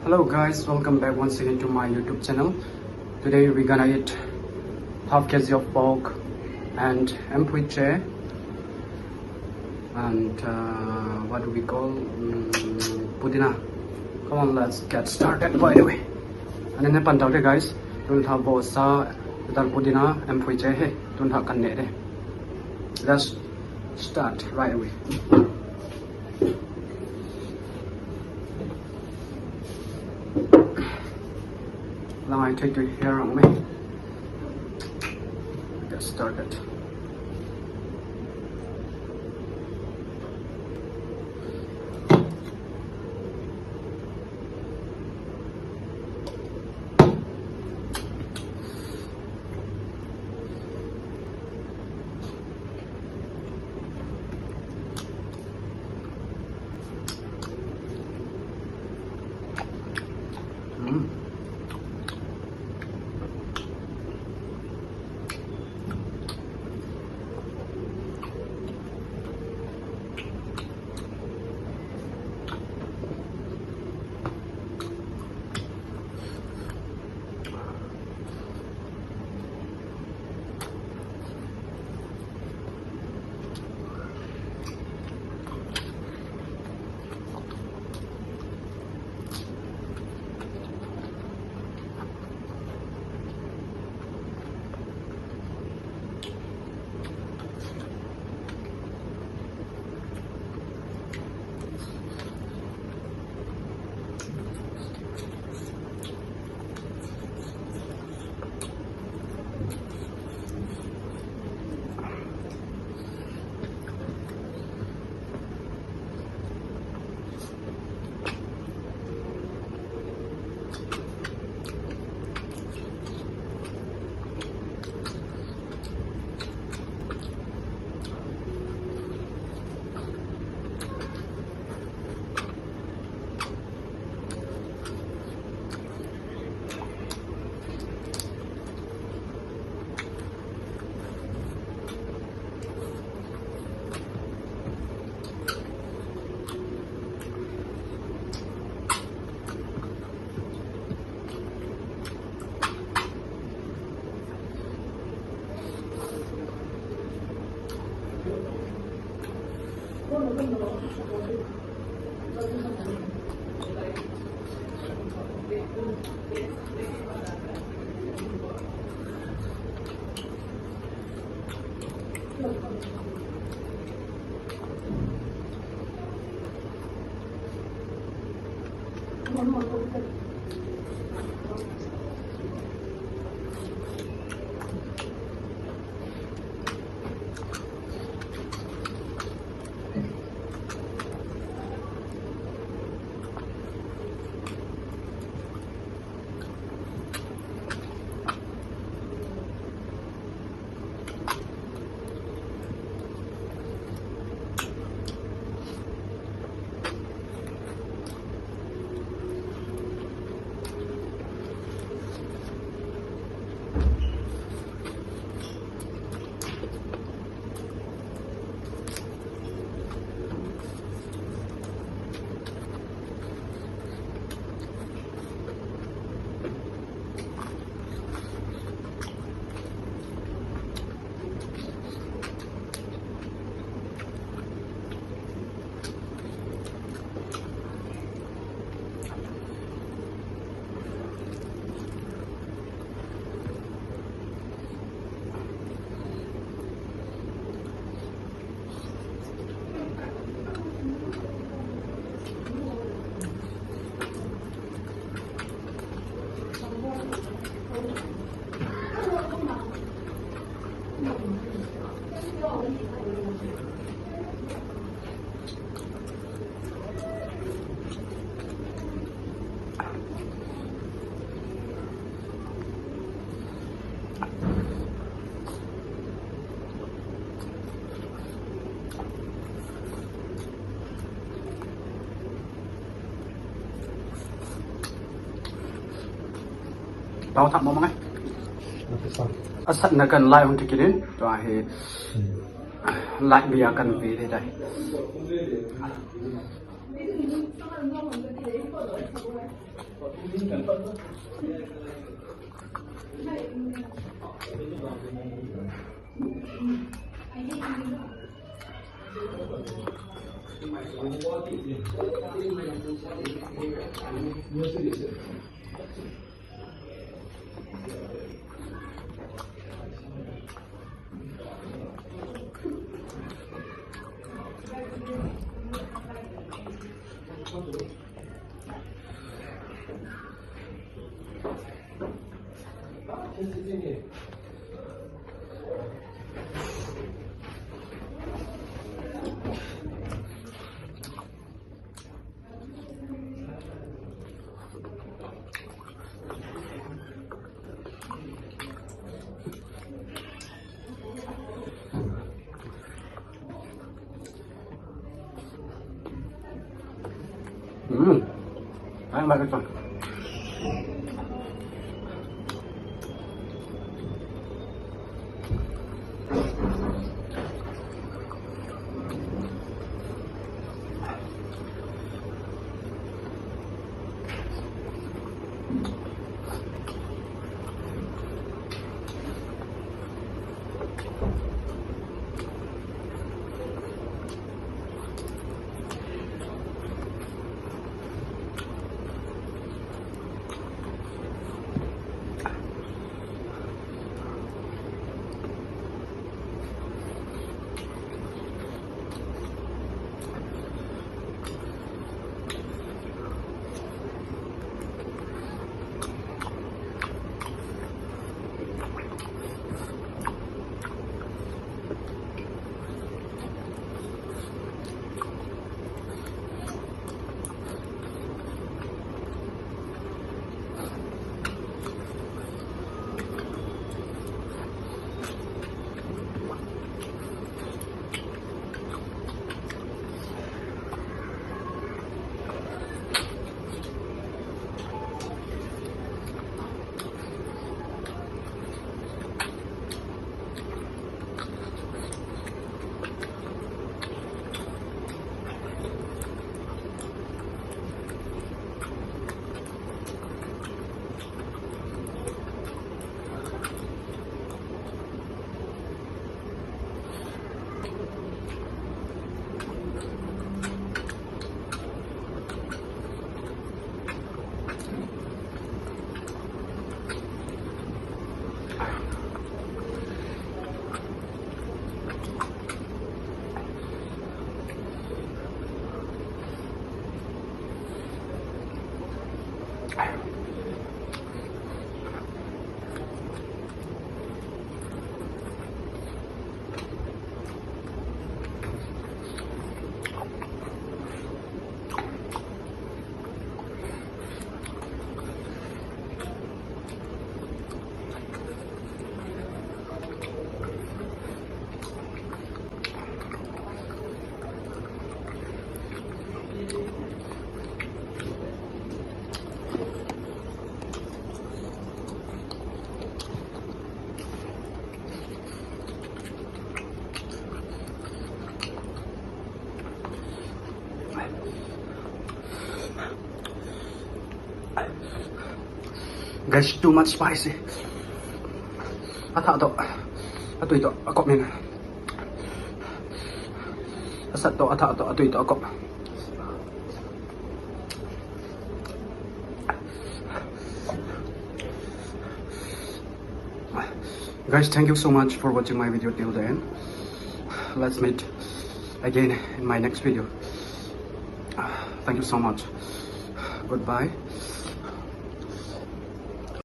Hello guys, welcome back once again to my YouTube channel. Today we're gonna eat half kg of pork and empuyche and what do we call pudina. Come on, let's get started right away. And then pan tao guys, don't have bosa dan pudina empuyche he, don't have kan de. Let's start right away. Now I take the hair on me. Get started. Tao thăm mong ấy. Sẵn là cần lại không thì đến rồi thì lại bia cần vì thế đây. Ăn bài cái phần. Guys, too much spicy. Ata to. Ato ito, akop nila. Asat to, ata to, ato ito, akop. Guys, thank you so much for watching my video till the end. Let's meet again in my next video. Thank you so much. Goodbye.